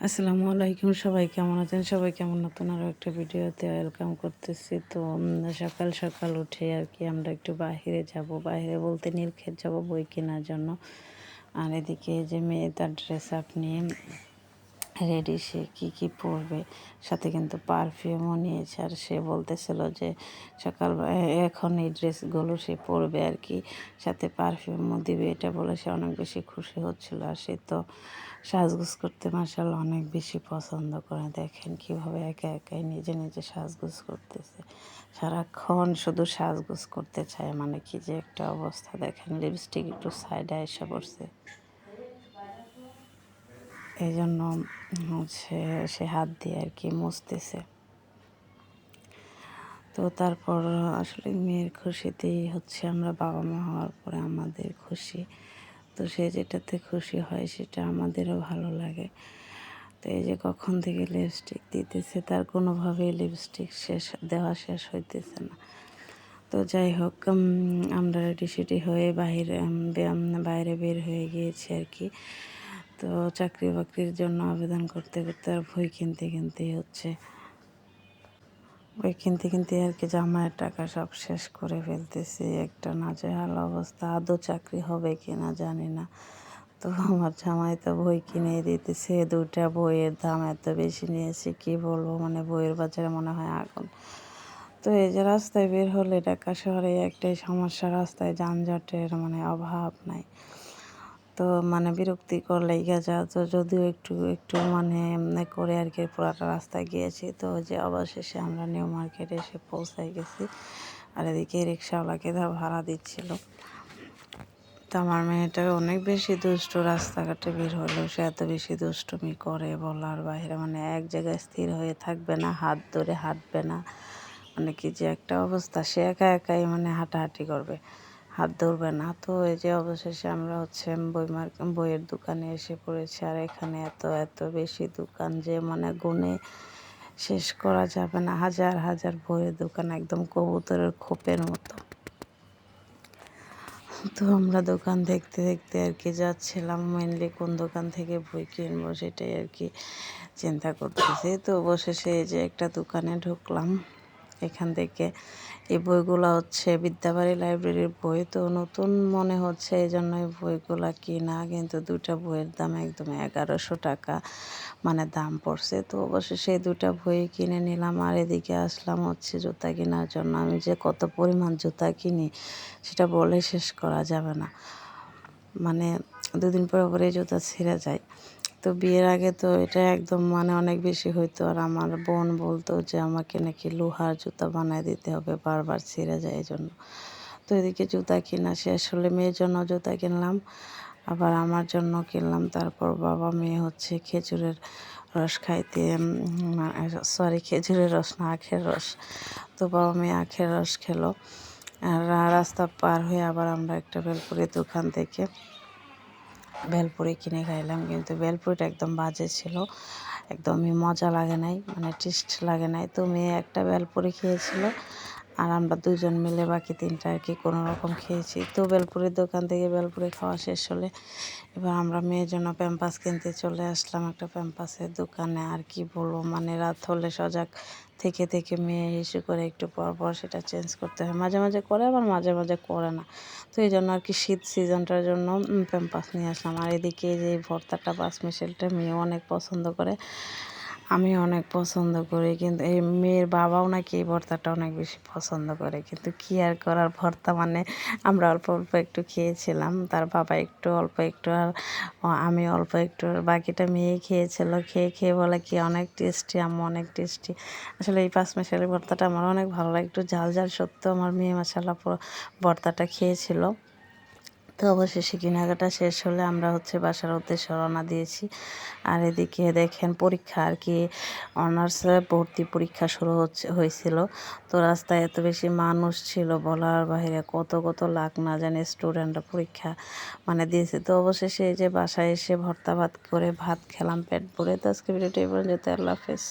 আসসালামু আলাইকুম, সবাই কেমন আছেন? সবাই কেমন নতুন আরও একটা ভিডিওতে ওয়েলকাম করতেছি। তো সকাল সকাল উঠে আর কি আমরা একটু বাহিরে যাব, বাহিরে বলতে নীলক্ষেত যাব বই কেনার জন্য। আর এদিকে যে মেয়ে তার ড্রেস আপ নিয়ে রেডি, সে কী পরবে, সাথে কিন্তু পারফিউমও নিয়েছে। আর সে বলতেছিল যে সকাল এখন এই ড্রেসগুলো সে পরবে আর কি, সাথে পারফিউমও দিবে। এটা বলে সে অনেক বেশি খুশি হচ্ছিল। আর সে তো সাজগোজ করতে মাশাআল্লাহ অনেক বেশি পছন্দ করে। দেখেন কীভাবে একা একাই নিজে নিজে সাজগোজ করতেছে, সারাক্ষণ শুধু সাজগোজ করতে চায়। মানে কি যে একটা অবস্থা, দেখেন লিপস্টিক একটু সাইডে এসে পড়ছে, এই জন্য হচ্ছে সে হাত দিয়ে আর কি মুছতেছে। তো তারপর আসলে মেয়ের খুশিতেই হচ্ছে আমরা বাবা মা হওয়ার পরে আমাদের খুশি। তো সে যেটাতে খুশি হয় সেটা আমাদেরও ভালো লাগে। তো এই যে কখন থেকে লিপস্টিক দিতেছে, তার কোনোভাবেই লিপস্টিক শেষ হইতেছে না। তো যাই হোক, আমরা রেডি সেডি হয়ে বাইরে বের হয়ে গিয়েছি আর কি। তো চাকরি বাকরির জন্য আবেদন করতে করতে আর বই কিনতে কিনতে আর কি জামাইয়ের টাকা সব শেষ করে ফেলতেছি। একটা নাজেহাল অবস্থা, আদৌ চাকরি হবে কি না জানি না। তো আমার জামাই তো বই কিনে দিতেছে, 2টা বইয়ের দাম এত বেশি নিয়েছে কি বলবো, মানে বইয়ের বাজারে মনে হয় আগুন। তো এই যে রাস্তায় বের হলে ঢাকা শহরে একটাই সমস্যা, রাস্তায় যানজটের মানে অভাব নাই। তো মানে বিরক্তিকর লেগে যায়। তো যদিও একটু একটু মানে করে আর কি পুরাটা রাস্তা গিয়েছি। তো যে অবশেষে আমরা নিউ মার্কেটে এসে পৌঁছাই গেছি। আর এদিকে রিক্সাওয়ালাকে তার ভাড়া দিচ্ছিল। তো আমার মেয়েটা অনেক বেশি দুষ্ট, রাস্তাঘাটে বের হলেও সে এত বেশি দুষ্টুমি করে বলার বাইরে। মানে এক জায়গায় স্থির হয়ে থাকবে না, হাত ধরে হাঁটবে না, মানে কি যে একটা অবস্থা। সে একা একাই মানে হাঁটাহাঁটি করবে, হাত ধরবে না। তো এই যে অবশেষে আমরা হচ্ছে বইয়ের দোকানে এসে পড়েছি। আর এখানে এত এত বেশি দোকান যে মানে গুণে শেষ করা যাবে না। হাজার হাজার বইয়ের দোকান, একদম কবুতরের খোপের মতো। তো আমরা দোকান দেখতে দেখতে আর কি যাচ্ছিলাম, মেনলি কোন দোকান থেকে বই কিনবো সেটাই আর কি চিন্তা করতেছি। তো অবশেষে এই যে একটা দোকানে ঢুকলাম। এখান থেকে এই বইগুলো হচ্ছে বিদ্যাবাড়ি লাইব্রেরির বই। তো নতুন মনে হচ্ছে, এই জন্যই বইগুলা কিনা। কিন্তু 2টা বইয়ের দাম একদম 1100 টাকা মানে দাম পড়ছে। তো অবশেষে এই 2টা বই কিনে নিলাম। আর এদিকে আসলাম হচ্ছে জুতা কেনার জন্য। আমি যে কত পরিমাণ জুতা কিনি সেটা বলে শেষ করা যাবে না। মানে 2 দিন পরে পরে জুতা ছিঁড়ে যায়। তো বিয়ের আগে তো এটা একদম মানে অনেক বেশি হইতো। আর আমার বোন বলতো যে আমাকে নাকি লোহার জুতা বানায় দিতে হবে, বারবার ছিঁড়ে যায় এই জন্য। তো এদিকে জুতা কেনা শেষ হলে মেয়ের জন্য জুতা কিনলাম, আবার আমার জন্য কিনলাম। তারপর বাবা মেয়ে হচ্ছে খেজুরের রস খাইতে, খেজুরের রস না, আখের রস। তো বাবা মেয়ে আখের রস খেলো। আর রাস্তা পার হয়ে আবার আমরা একটা ভেলপুরির দোকান থেকে ভেলপুরি কিনে খাইলাম। কিন্তু ভেলপুরিটা একদম বাজে ছিল, একদমই মজা লাগে নাই, মানে টেস্ট লাগে নাই। তো মেয়ে একটা ভেলপুরি খেয়েছিল, আর আমরা 2জন মিলে বাকি 3টা আর কি কোনো রকম খেয়েছি। তো ভেলপুরির দোকান থেকে ভেলপুরি খাওয়া শেষ হলে এবার আমরা মেয়ের জন্য প্যাম্পাস কিনতে চলে আসলাম একটা প্যাম্পাসের দোকানে। আর কি বলবো, মানে রাত হলে সজাগ থেকে থেকে মেয়ে ইস্যু করে একটু পর পর সেটা চেঞ্জ করতে হয়। মাঝে মাঝে করে, আবার মাঝে মাঝে করে না। তো এই জন্য আর কি শীত সিজনটার জন্য প্যাম্পাস নিয়ে আসলাম। আর এদিকে যে ভর্তাটা, পাঁচমিশালিটা মেয়ে অনেক পছন্দ করে, আমি অনেক পছন্দ করি। কিন্তু এই মেয়ের বাবাও নাকি এই ভর্তাটা অনেক বেশি পছন্দ করে। কিন্তু কি আর করার, ভর্তা মানে আমরা অল্প অল্প একটু খেয়েছিলাম, তার বাবা একটু অল্প একটু, আর আমি অল্প একটু, আর বাকিটা মেয়ে খেয়েছিল। খেয়ে খেয়ে বলে কি অনেক টেস্টি আম্মু, অনেক টেস্টি। আসলে এই পাঁচমিশালি ভর্তাটা আমার অনেক ভালো লাগে, একটু ঝাল ঝাল সত্ত্বেও আমার মেয়ে মাশাআল্লাহ পুরো ভর্তাটা খেয়েছিল। তো অবশেষে কেনাকাটা শেষ হলে আমরা হচ্ছে বাসার উদ্দেশ্যে রওনা দিয়েছি। আর এদিকে দেখেন পরীক্ষা আর কি, অনার্স ভর্তি পরীক্ষা শুরু হয়েছিল। তো রাস্তায় এত বেশি মানুষ ছিল বলার বাইরে, কত কত লাখ না জানি স্টুডেন্টরা পরীক্ষা মানে দিয়েছে। তো অবশেষে এই যে বাসায় এসে ভর্তা ভাত করে ভাত খেলাম পেট ভরে। তো আজকে ভিডিওটি এই পর্যন্ত, আল্লাহ হাফেজ।